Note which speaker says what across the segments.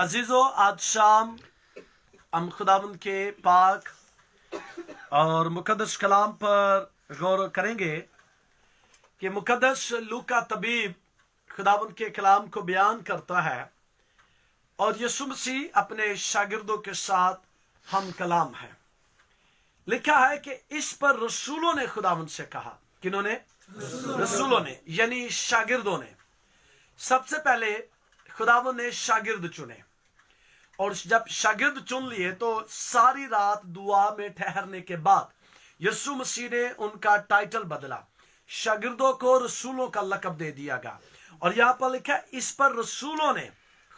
Speaker 1: अजीजों, आज शाम हम खुदावंद के पाक और मुकद्दस कलाम पर गौर करेंगे कि मुकद्दस लूका तबीब खुदावंद के कलाम को बयान करता है और यीशु मसीह अपने शागिर्दों के साथ हम कलाम है। लिखा है कि इस पर रसूलों ने खुदावंद से कहा। किन्होंने? रसूलों ने, यानी शागिर्दों ने। सबसे पहले खुदावंद ने शागिर्द चुने और जब शागिर्द चुन लिए तो सारी रात दुआ में ठहरने के बाद यीशु मसीह ने उनका टाइटल बदला, शागिर्दों को रसूलों का लक़ब दे दिया गया। और यहाँ पर लिखा है इस पर रसूलों ने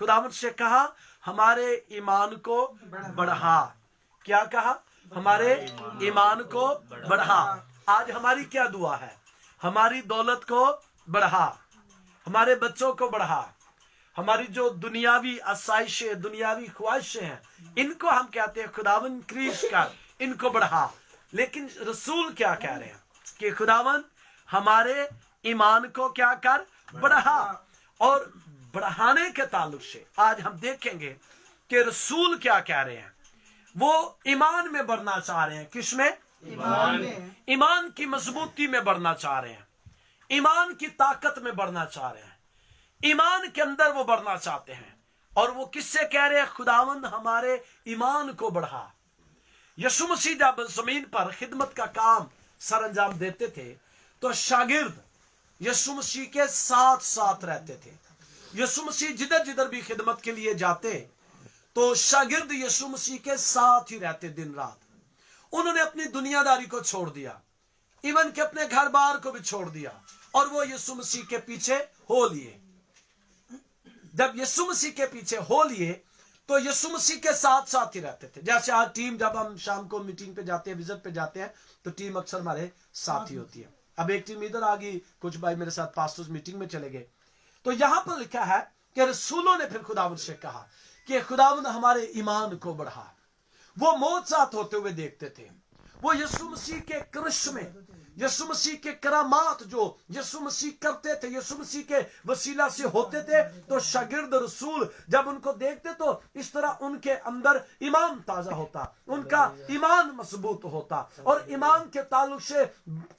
Speaker 1: खुदावंद से कहा हमारे ईमान को बढ़ा। क्या कहा? हमारे ईमान को बढ़ा। आज हमारी क्या दुआ है? हमारी दौलत को बढ़ा, हमारे बच्चों को बढ़ा, हमारी जो दुनियावी आसाइशें, दुनियावी ख्वाहिशें हैं, इनको हम कहते हैं खुदावंद इंक्रीज कर, इनको बढ़ा। लेकिन रसूल क्या कह रहे हैं कि खुदावंद हमारे ईमान को क्या कर? बढ़ा। और बढ़ाने के ताल्लुक से आज हम देखेंगे कि रसूल क्या कह रहे हैं। वो ईमान में बढ़ना चाह रहे हैं। किसमें? ईमान में। ईमान की मजबूती में बढ़ना चाह रहे हैं, ईमान की ताकत में बढ़ना चाह रहे हैं, ईमान के अंदर वो बढ़ना चाहते हैं। और वो किससे कह रहे हैं? खुदावंद हमारे ईमान को बढ़ा। यीशु मसीह जब जमीन पर खिदमत का काम सर अंजाम देते थे तो शागिर्द यीशु मसीह के साथ साथ रहते थे। यीशु मसीह जिधर जिधर भी खिदमत के लिए जाते तो शागिर्द यीशु मसीह के साथ ही रहते दिन रात। उन्होंने अपनी दुनियादारी को छोड़ दिया, इवन के अपने घर बार को भी छोड़ दिया और वो यीशु मसीह के पीछे हो लिए। जब यीशु मसीह के पीछे हो लिए तो यीशु मसीह के साथ साथ ही रहते थे। जैसे आज टीम, जब हम शाम को मीटिंग पे जाते हैं, विजिट पे जाते हैं, तो टीम अक्सर हमारे साथ ही होती है। अब एक टीम इधर आ गई, कुछ भाई मेरे साथ पास्टर्स मीटिंग में चले गए। तो यहां पर लिखा है कि रसूलों ने फिर खुदावंद से कहा कि खुदावंद हमारे ईमान को बढ़ा। वो मौत साथ होते हुए देखते थे। वो यीशु मसीह के करिश्मे, यीशु मसीह के करामात जो यीशु मसीह करते थे, यीशु मसीह के वसीला से होते थे, तो शागिर्द रसूल जब उनको देखते तो इस तरह उनके अंदर ईमान ताजा होता, उनका ईमान मजबूत होता। और ईमान के ताल्लुक से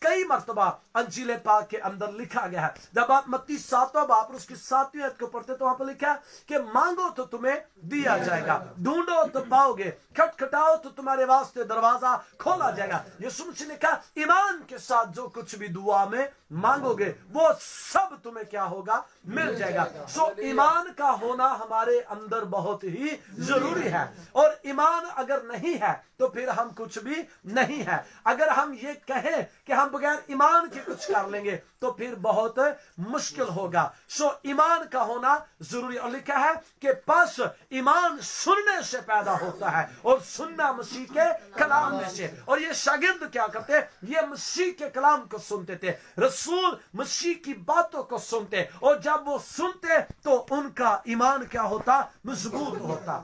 Speaker 1: कई मर्तबा अंजील पाक के अंदर लिखा गया है। जब आप मत्ती 7वां बाब उसकी 7वीं आयत को पढ़ते तो वहां पर लिखा है कि मांगो तो तुम्हें दिया जाएगा, ढूंढो तो पाओगे, खटखटाओ तो तुम्हारे वास्ते दरवाजा खोला जाएगा। यीशु मसीह ने कहा ईमान के साथ जो कुछ भी दुआ में मांगोगे वो सब तुम्हें क्या होगा? मिल जाएगा। सो ईमान का होना हमारे अंदर बहुत ही जरूरी है। और ईमान अगर नहीं है तो फिर हम कुछ भी नहीं है। अगर हम ये कहें कि हम बगैर ईमान के कुछ कर लेंगे तो फिर बहुत मुश्किल होगा। सो ईमान का होना जरूरी। और लिखा है कि बस ईमान सुनने से पैदा होता है और सुनना मसीह के कलाम में से। और ये शागिर्द क्या करते? ये मसीह के कलाम को सुनते थे, रसूल मसीह की बातों को सुनते, और जब वो सुनते तो उनका ईमान क्या होता? मजबूत होता।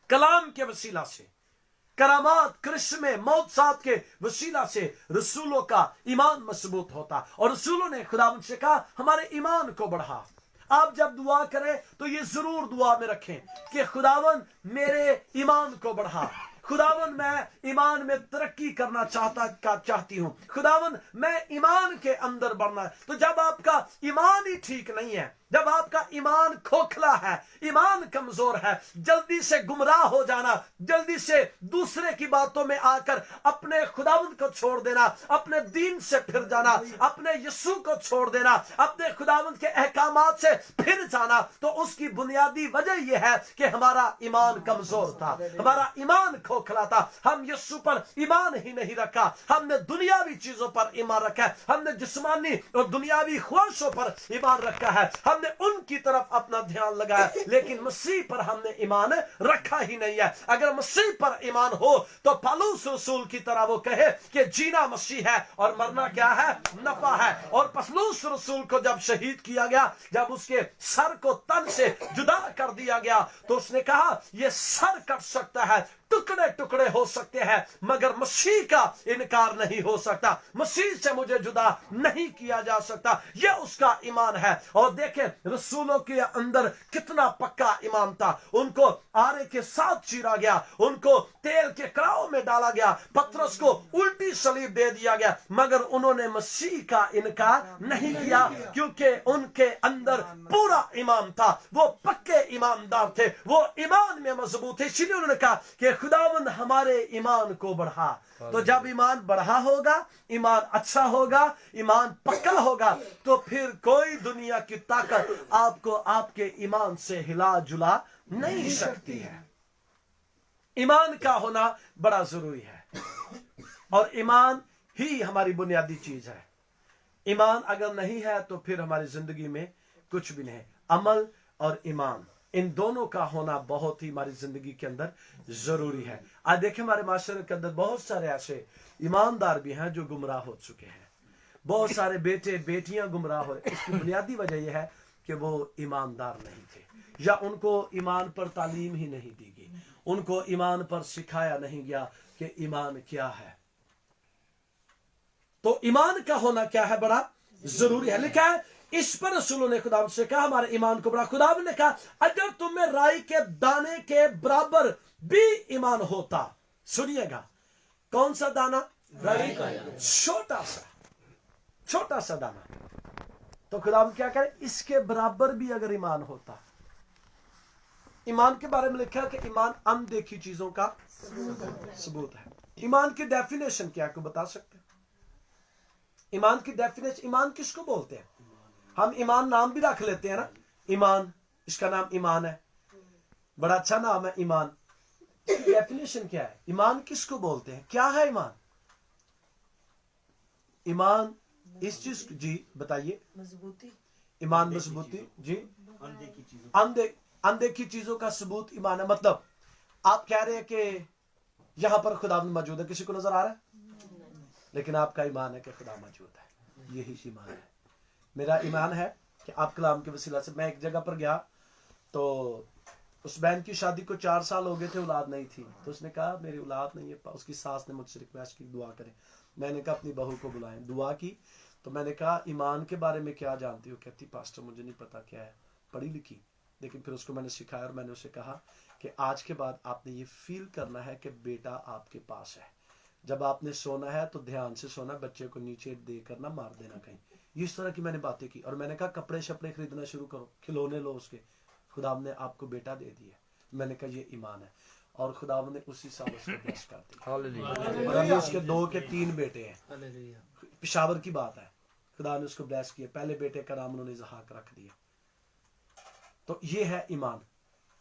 Speaker 1: कलाम के वसीला से, करामात, करिश्मे, मौत साथ के वसीला से रसूलों का ईमान मजबूत होता। और रसूलों ने खुदावंद से कहा हमारे ईमान को बढ़ा। आप जब दुआ करें तो ये जरूर दुआ में रखें कि खुदावंद मेरे ईमान को बढ़ा। खुदावंद मैं ईमान में तरक्की करना चाहती हूं। खुदावंद मैं ईमान के अंदर बढ़ना। तो जब आपका ईमान ही ठीक नहीं है, जब आपका ईमान खोखला है, ईमान कमजोर है, जल्दी से गुमराह हो जाना, जल्दी से दूसरे की बातों में आकर अपने खुदावंद को छोड़ देना, अपने दीन से फिर जाना, अपने यीशु को छोड़ देना, अपने खुदावंद के अहकामात से फिर जाना, तो उसकी बुनियादी वजह यह है कि हमारा ईमान कमजोर था, हमारा ईमान खोखला था। हम यीशु पर ईमान ही नहीं रखा, हमने दुनियावी चीजों पर ईमान रखा है, हमने जिस्मानी और दुनियावी ख्वाहिशों पर ईमान रखा है, हमने उनकी तरफ अपना ध्यान लगाया, लेकिन मसीह पर हमने ईमान रखा ही नहीं है। अगर मसीह पर ईमान हो तो पौलुस रसूल की तरह वो कहे कि जीना मसीह है और मरना क्या है? नफा है। और पौलुस रसूल को जब शहीद किया गया, जब उसके सर को तन से जुदा कर दिया गया, तो उसने कहा यह सर कट सकता है, टुकड़े टुकड़े हो सकते हैं, मगर मसीह का इनकार नहीं हो सकता। मसीह से मुझे जुदा नहीं किया जा सकता, यह उसका ईमान है। और देखें रसूलों के अंदर कितना पक्का ईमान था। उनको आरे के साथ चीरा गया, उनको तेल के कड़ाव में डाला गया, पतरस को उल्टी सलीब दे दिया गया, मगर उन्होंने मसीह का इनकार नहीं किया, क्योंकि उनके अंदर पूरा ईमान था। वो पक्के ईमानदार थे, वो ईमान में मजबूत थे। इसलिए उन्होंने कहा कि खुदावंद हमारे ईमान को बढ़ा। तो जब ईमान बढ़ा होगा, ईमान अच्छा होगा, ईमान पक्का होगा, तो फिर कोई दुनिया की ताकत आपको आपके ईमान से हिला जुला नहीं सकती है। ईमान का होना बड़ा जरूरी है, और ईमान ही हमारी बुनियादी चीज है। ईमान अगर नहीं है तो फिर हमारी जिंदगी में कुछ भी नहीं। अमल और ईमान, इन दोनों का होना बहुत ही हमारी जिंदगी के अंदर जरूरी है। आज देखिए हमारे माशरे के अंदर बहुत सारे ऐसे ईमानदार भी हैं जो गुमराह हो चुके हैं। बहुत सारे बेटे बेटियां गुमराह हो रहे। इसकी बुनियादी वजह यह है कि वो ईमानदार नहीं थे, या उनको ईमान पर तालीम ही नहीं दी गई, उनको ईमान पर सिखाया नहीं गया कि ईमान क्या है। तो ईमान का होना क्या है, बड़ा जरूरी है। लिखा है इस पर रसूलों ने खुदा से कहा हमारे ईमान को बड़ा। खुदा ने कहा अगर तुम्हें राई के दाने के बराबर भी ईमान होता, सुनिएगा कौन सा दाना, राई का छोटा सा दाना, तो खुदा क्या करे, इसके बराबर भी अगर ईमान होता। ईमान के बारे में लिखा है कि ईमान अनदेखी चीजों का सबूत है। ईमान की डेफिनेशन क्या है, को बता सकते हैं? ईमान की डेफिनेशन, ईमान किसको बोलते हैं? हम ईमान नाम भी रख लेते हैं ना, ईमान, इसका नाम ईमान है, बड़ा अच्छा नाम है ईमान। डेफिनेशन क्या है, ईमान किसको बोलते हैं, क्या है ईमान? ईमान इस चीज, जी बताइए, मजबूती, ईमान मजबूती, जी, अनदेखी चीजों का सबूत ईमान है। मतलब आप कह रहे हैं कि यहां पर खुदा मौजूद है, किसी को नजर आ रहा है, लेकिन आपका ईमान है कि खुदा मौजूद है, यही ईमान है। मेरा ईमान है कि आप कलाम के वसीला से, मैं एक जगह पर गया तो उस बहन की शादी को 4 साल हो गए थे, औलाद नहीं थी। तो उसने कहा मेरी औलाद नहीं है। उसकी सास ने मुझसे रिक्वेस्ट की दुआ करें। मैंने कहा अपनी बहू को बुलाएं, दुआ की। तो मैंने कहा ईमान के बारे में क्या जानती हो? कहती पास्टर मुझे नहीं पता क्या है, पढ़ी लिखी। लेकिन फिर उसको मैंने सिखाया और मैंने उसे कहा कि आज के बाद आपने ये फील करना है कि बेटा आपके पास है। जब आपने सोना है तो ध्यान से सोना, बच्चे को नीचे देकर ना मार देना कहीं। इस तरह की मैंने बातें की। और मैंने कहा कपड़े शपड़े खरीदना शुरू करो, खिलौने लो उसके, खुदा ने आपको बेटा दे दिया। मैंने कहा ये ईमान है। और खुदा ने उसी साल उसको ब्लेस कर दिया। और अभी उसके 2 के 3 बेटे हैं। पिशावर की बात है, खुदा ने उसको ब्लेस किया। पहले बेटे का नाम उन्होंने इसहाक रख दिया। तो ये है ईमान।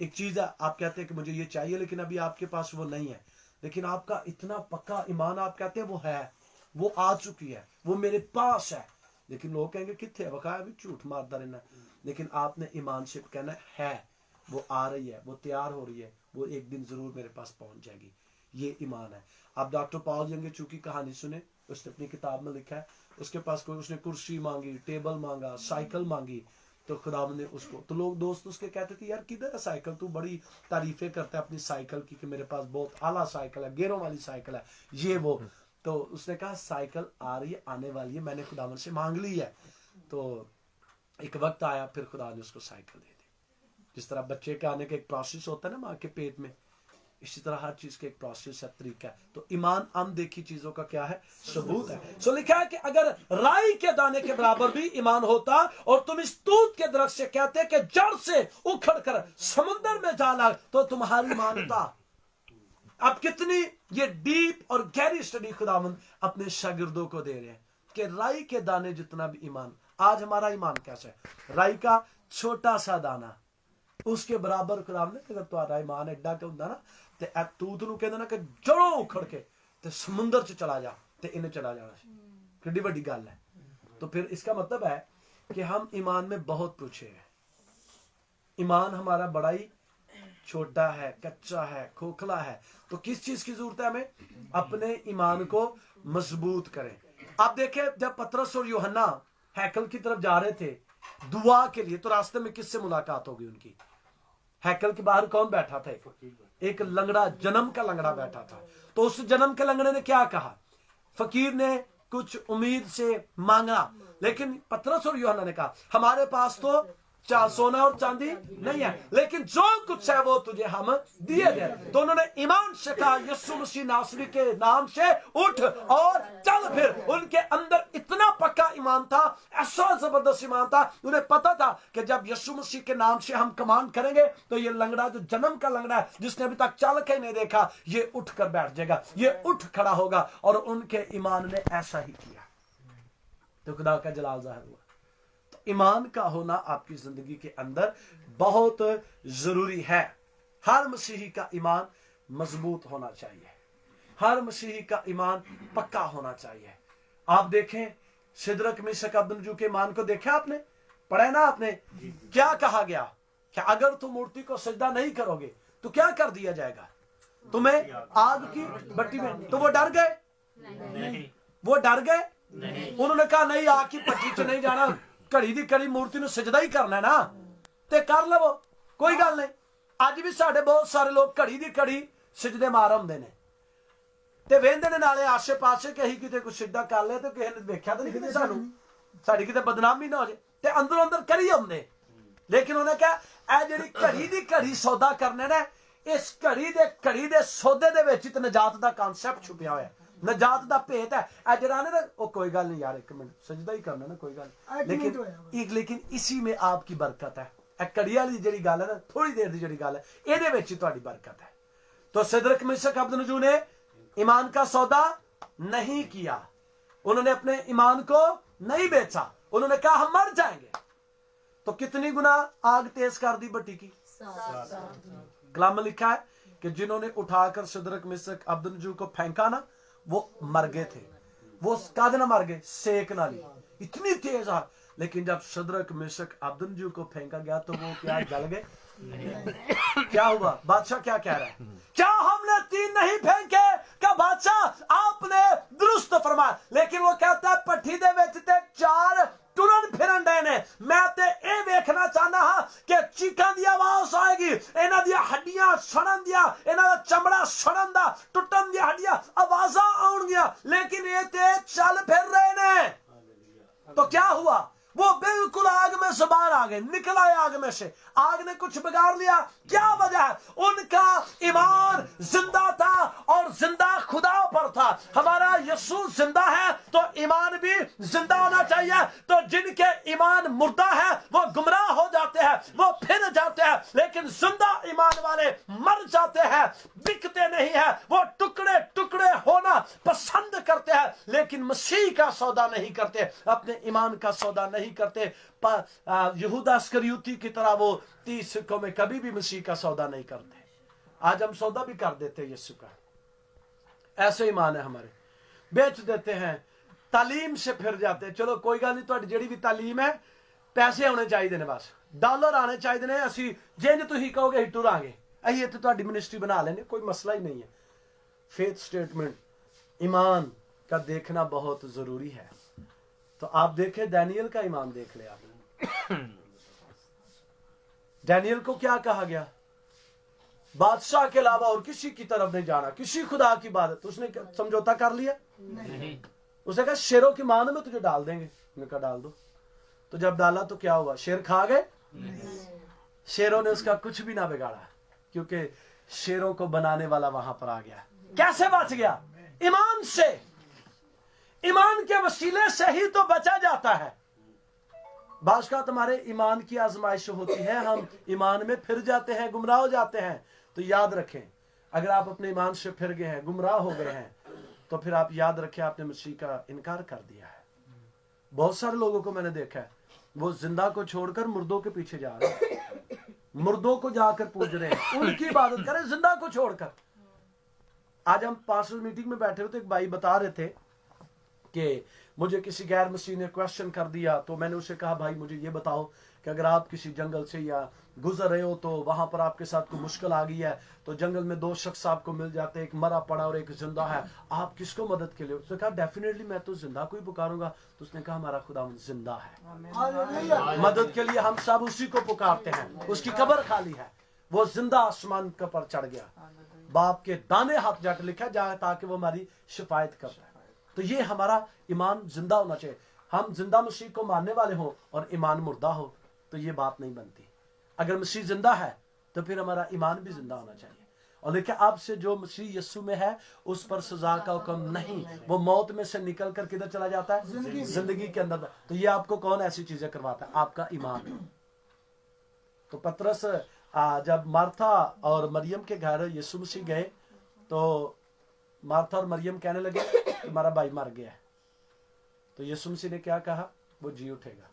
Speaker 1: एक चीज है, आप कहते हैं कि मुझे ये चाहिए, लेकिन अभी आपके पास वो नहीं है, लेकिन आपका इतना पक्का ईमान, आप कहते हैं वो है, वो आ चुकी है, वो मेरे पास है। लेकिन लोग कहेंगे कितने है, बकाया भी झूठ मारता रहना। लेकिन आपने ईमान से कहना है वो आ रही है, वो तैयार हो रही है, वो एक दिन जरूर मेरे पास पहुंच जाएगी। ये ईमान है। आप डॉक्टर पॉल यंग की कहानी सुने, उसने अपनी किताब में लिखा है, उसके पास कोई, उसने कुर्सी मांगी, टेबल मांगा, साइकिल मांगी, तो खुदा ने उसको, तो लोग दोस्त उसके कहते थे यार किधर है साइकिल, तू बड़ी तारीफें करता है अपनी साइकिल की कि मेरे पास बहुत आला साइकिल है, गेयरों वाली साइकिल है, ये वो। तो उसने कहा साइकिल आ रही है, आने वाली है, मैंने खुदा से मांग ली है। तो एक वक्त आया, फिर खुदा ने उसको साइकिल दे दी। जिस तरह बच्चे के आने का एक प्रोसेस होता है ना माँ के पेट में, इसी तरह हर चीज का एक प्रोसेस है, तरीका है। तो ईमान अनदेखी चीजों का क्या है, सबूत है। सो लिखा है कि अगर राई के दाने के बराबर भी ईमान होता, और तुम इस तूत के दरख्त से कहते कि जड़ से उखड़ कर समुद्र में जा लग, तो तुम्हारी मानता। अब कितनी ये डीप और गहरी स्टडी खुदावंद अपने शागिर्दों को दे रहे हैं कि राई के दाने जितना भी ईमान। आज हमारा ईमान कैसा है? राई का छोटा सा दाना, उसके बराबर खुदावंद ने, अगर तुम्हारा ईमान एडा के होता ना, ते तूत नूं कहंदे ना कि जड़ों उखड़ के ते समुंदर च चला जा, ते इन्हें चला जाना सी। कितनी बड़ी गल है। तो फिर इसका मतलब है कि हम ईमान में बहुत पूछे हैं। ईमान हमारा बड़ा ही छोटा है, कच्चा है, खोखला है। तो किस चीज की जरूरत है हमें? अपने ईमान को मजबूत करें। आप देखें जब पतरस और यूहन्ना हैकल की तरफ जा रहे थे दुआ के लिए, तो रास्ते में किससे मुलाकात होगी उनकी? हैकल के बाहर कौन बैठा था? एक लंगड़ा, जन्म का लंगड़ा बैठा था। तो उस जन्म के लंगड़े ने क्या कहा? फकीर ने कुछ उम्मीद से मांगा, लेकिन पतरस और यूहन्ना ने कहा हमारे पास तो सोना और चांदी नहीं है, लेकिन जो कुछ है वो तुझे हम दिए गए। तो उन्होंने ईमान से कहा यीशु मसीह नासरी के नाम से उठ और चल फिर। उनके अंदर इतना पक्का ईमान था, ऐसा जबरदस्त ईमान था, उन्हें पता था कि जब यीशु मसीह के नाम से हम कमांड करेंगे तो ये लंगड़ा, जो जन्म का लंगड़ा है जिसने अभी तक चल के नहीं देखा, ये उठ कर बैठ जाएगा, ये उठ खड़ा होगा। और उनके ईमान ने ऐसा ही किया। तो खुदा का जलाल ज़ाहिर हुआ। ईमान का होना आपकी जिंदगी के अंदर बहुत जरूरी है। हर मसीही का ईमान मजबूत होना चाहिए, हर मसीही का ईमान पक्का होना चाहिए। आप देखें सिदरक मिशक अबदनजू के ईमान को देखा आपने, पढ़ा है ना आपने? क्या कहा गया कि अगर तुम मूर्ति को सजदा नहीं करोगे तो क्या कर दिया जाएगा? तुम्हें आग की भट्टी में। तो वो डर गए? नहीं। वो डर गए? नहीं। उन्होंने कहा नहीं, आग की भट्टी से नहीं जाना, घड़ी दी घड़ी मूर्ति ਨੂੰ सजदा ही करना है ना, ते कर लवो, कोई गल नहीं। अज भी साडे बहुत सारे लोग घड़ी दी घड़ी सजदे मार आउंदे ने ते वेंदे ने नाले आसे पासे कि असीं किते कुछ सजदा कर लिया ते किसी ने देखिया तो नहीं किते सानू, साडी किते बदनामी ना हो जाए, ते अंदरों अंदर करी आउंदे। लेकिन उन्हें कहा ए जिहड़ी घड़ी दी घड़ी सौदा करने ने, इस घड़ी दे सौदे दे विच ते नजात दा कांसैप्ट छुपिया होया है, नजात दा भेत है। जरा ने ओ कोई गल नहीं यार, एक मिनट सजदा ही करना ना, कोई गल, लेकिन इसी में आपकी बरकत है। कड़ी वाली जिहड़ी गल है ना, थोड़ी देर दी जिहड़ी गल है, इहदे विच ही तुहाडी बरकत है। तो सिदरक मिशक अबदनजू ने ईमान का सौदा नहीं किया, उन्होंने अपने ईमान को नहीं बेचा। उन्होंने कहा हम मर जाएंगे। तो कितनी गुना आग तेज कर दी भट्टी की? कलाम में लिखा है कि जिन्होंने उठाकर सिदरक मिशक अबदनजू को फेंका ना, वो मर गए थे। वो कादे ना मर गए? सेक नाली, इतनी तेज आग। लेकिन जब सिदरक मिशक अबदनजू को फेंका गया तो वो क्या जल गए? क्या हुआ? बादशाह क्या कह रहा है? क्या हमने 3 नहीं फेंके? क्या बादशाह आपने दुरुस्त फरमाया? लेकिन वो कहता है पट्टी दे विच ते 4 टुरन फिरन डे ने। मैं ते ये देखना चाहना हाँ कि चीखां दी आवाज आएगी, इन्हां दी हड्डियां सड़न दिया, इन्हां दा चमड़ा सड़न दा, टुटन दी हड्डियां आवाजां आउणगियां, लेकिन ये ते चल फिर रहे ने। तो क्या हुआ? वो बिल्कुल आग में से बाहर आ गए, निकल आए आग में से। आग ने कुछ बिगाड़ लिया? क्या वजह है? उनका ईमान जिंदा था और जिंदा खुदा पर था। हमारा यीशु जिंदा है तो ईमान भी जिंदा होना चाहिए। तो जिनके ईमान मुर्दा है वो गुमराह हो जाते हैं, वो फिर जाते हैं, लेकिन जिंदा ईमान वाले मर जाते हैं, बिकते नहीं है। वो टुकड़े टुकड़े होना पसंद करते हैं, लेकिन मसीह का सौदा नहीं करते, अपने ईमान का सौदा नहीं करते। यहूदा इस्करियोती की तरह वो 30 सिक्कों में कभी भी मसीह का सौदा नहीं करते। आज हम सौदा भी कर देते हैं यीशु का, ऐसे ईमान है हमारे, बेच देते हैं, तालीम से फिर जाते हैं। चलो कोई गल नहीं, तुहाडी जेड़ी भी तालीम है पैसे होने चाहिए ने, बस डॉलर आने चाहिए ने। असी जिंज तुसीं कहोगे असीं टुरांगे, असीं इत्थे तुहाडी मिनिस्ट्री बना लेंगे, कोई मसला ही नहीं है। फेथ स्टेटमेंट, ईमान का देखना बहुत जरूरी है। तो आप देखें दानियल का ईमान देख ले आप। दानियल को क्या कहा गया? बादशाह के अलावा और किसी की तरफ नहीं जाना, किसी खुदा की इबादत। उसने समझौता कर लिया? नहीं। उसने कहा शेरों की मान में तुझे डाल देंगे। उसने कहा डाल दो। तो जब डाला तो क्या हुआ? शेर खा गए? शेरों ने उसका कुछ भी ना बिगाड़ा, क्योंकि शेरों को बनाने वाला वहां पर आ गया। कैसे बच गया? ईमान से। ईमान के वसीले से ही तो बचा जाता है। बादशाह तुम्हारे ईमान की आजमाइश होती है, हम ईमान में फिर जाते हैं, गुमराह हो जाते हैं। तो याद रखें, अगर आप अपने ईमान से फिर गए हैं, गुमराह हो गए हैं, तो फिर आप याद रखें आपने मसीह का इनकार कर दिया है। बहुत सारे लोगों को मैंने देखा है, वो जिंदा को छोड़कर मुर्दों के पीछे जा रहे हैं, मुर्दों को जाकर पूज रहे हैं, उनकी इबादत करें जिंदा को छोड़कर। आज हम पास्टर्स मीटिंग में बैठे हुए तो एक भाई बता रहे थे कि मुझे किसी गैर मसीह ने क्वेश्चन कर दिया, तो मैंने उसे कहा भाई मुझे ये बताओ कि अगर आप किसी जंगल से या गुजर रहे हो तो वहां पर आपके साथ कोई मुश्किल आ गई है, तो जंगल में 2 शख्स आपको मिल जाते हैं, एक मरा पड़ा और एक जिंदा है, आप किसको मदद के लिए? उसने कहा डेफिनेटली मैं तो जिंदा को ही पुकारूंगा। तो उसने कहा हमारा खुदा जिंदा है, मदद के लिए हम सब उसी को पुकारते हैं, उसकी कब्र खाली है, वो जिंदा आसमान के पर चढ़ गया, बाप के दाने हाथ जाकर लिखा जाए ताकि वो हमारी शिफायत कर पाए। तो ये हमारा ईमान जिंदा होना चाहिए। हम जिंदा मसीह को मानने वाले हो और ईमान मुर्दा हो तो ये बात नहीं बनती। अगर मसीह जिंदा है तो फिर हमारा ईमान भी जिंदा होना चाहिए। और देखिए, आपसे जो मसीह यीशु में है उस पर सजा का हुक्म नहीं, वो मौत में से निकल कर किधर चला जाता है, जिंदगी के अंदर। तो ये आपको कौन ऐसी चीजें करवाता है? आपका ईमान। तो पतरस जब मार्था और मरियम के घर यीशु मसीह गए तो मार्था और मरियम कहने लगे तुम्हारा भाई मर गया है। तो यीशु मसीह ने क्या कहा? वो जी उठेगा।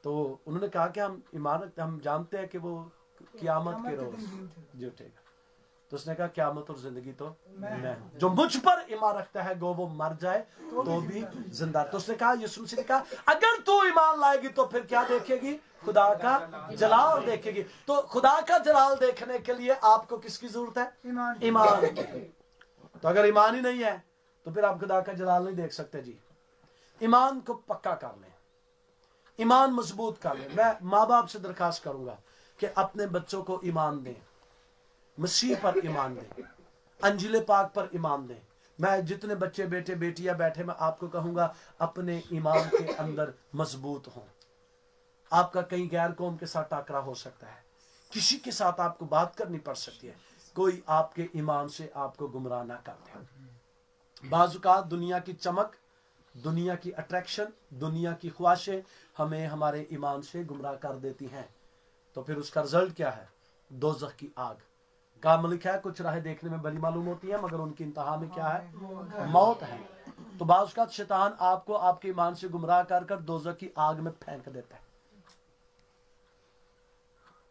Speaker 1: तो उन्होंने कहा कि हम जानते हैं कि वो क़यामत के रोज जी उठेगा। तो उसने कहा क़यामत और जिंदगी तो मैं हूं, जो मुझ पर ईमान रखता है गो वो मर जाए तो भी जिंदा। तो उसने कहा, यीशु मसीह ने कहा, अगर तू ईमान लाएगी तो फिर क्या देखेगी? खुदा का जलाल देखेगी। तो खुदा का जलाल देखने के लिए आपको किसकी जरूरत है? ईमान। तो अगर ईमान ही नहीं है तो फिर आप खुदा का जलाल नहीं देख सकते जी। ईमान को पक्का कर लें, ईमान मजबूत कर लें। मैं माँ बाप से दरखास्त करूंगा कि अपने बच्चों को ईमान दें, मसीह पर ईमान दें, अंजिल पाक पर ईमान दें। मैं जितने बच्चे बेटे बेटियां बैठे, मैं आपको कहूंगा अपने ईमान के अंदर मजबूत हों। आपका कहीं गैर कौम के साथ टाकरा हो सकता है, किसी के साथ आपको बात करनी पड़ सकती है, कोई आपके ईमान से आपको गुमराह ना कर दे। बाजुकात दुनिया की चमक, दुनिया की अट्रैक्शन, दुनिया की ख्वाहिशें हमें हमारे ईमान से गुमराह कर देती हैं। तो फिर उसका रिजल्ट क्या है? दोज़ख की आग। काम लिखा है, कुछ राहें देखने में बड़ी मालूम होती है मगर उनकी इंतहा में क्या है? मौत है। तो बाज़ का शैतान आपको आपके ईमान से गुमराह कर कर दोज़ख की आग में फेंक देता है।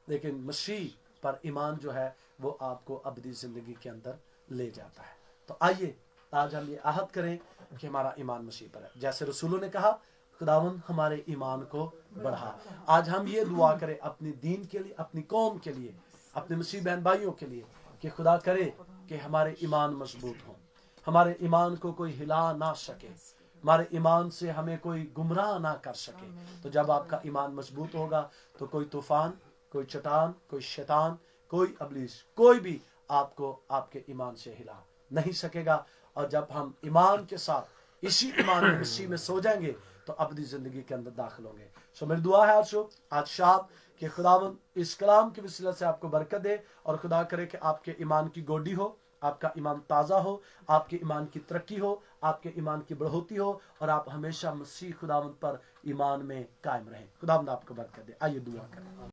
Speaker 1: लेकिन मसीह पर ईमान जो है वो आपको अबदी जिंदगी के अंदर ले जाता है। तो आइए आज हम ये आहद करें कि हमारा ईमान मसीह पर है। जैसे रसूलों ने कहा, खुदावंद हमारे ईमान को बढ़ा। आज हम ये दुआ करें अपनी दीन के लिए, अपनी कौम के लिए, अपने मसीह बहन भाइयों के लिए कि खुदा करे कि हमारे ईमान मजबूत हों, हमारे ईमान को कोई हिला ना सके, हमारे ईमान से हमें कोई गुमराह ना कर सके। तो जब आपका ईमान मजबूत होगा तो कोई तूफान, कोई चट्टान, कोई शैतान, कोई अबलीस, कोई भी आपको आपके ईमान से हिला नहीं सकेगा। और जब हम ईमान के साथ इसी ईमान में मसीह में सो जाएंगे तो अबदी जिंदगी के अंदर दाखिल होंगे। सो मेरी दुआ है आज शाम कि खुदावंद इस कलाम के वसीला से आपको बरकत दे और खुदा करे कि आपके ईमान की गोडी हो, आपका ईमान ताज़ा हो, आपके ईमान की तरक्की हो, आपके ईमान की बढ़ोतरी हो और आप हमेशा मसीह खुदावंद पर ईमान में कायम रहें। खुदावंद आपको बरकत दे। आइए दुआ करें।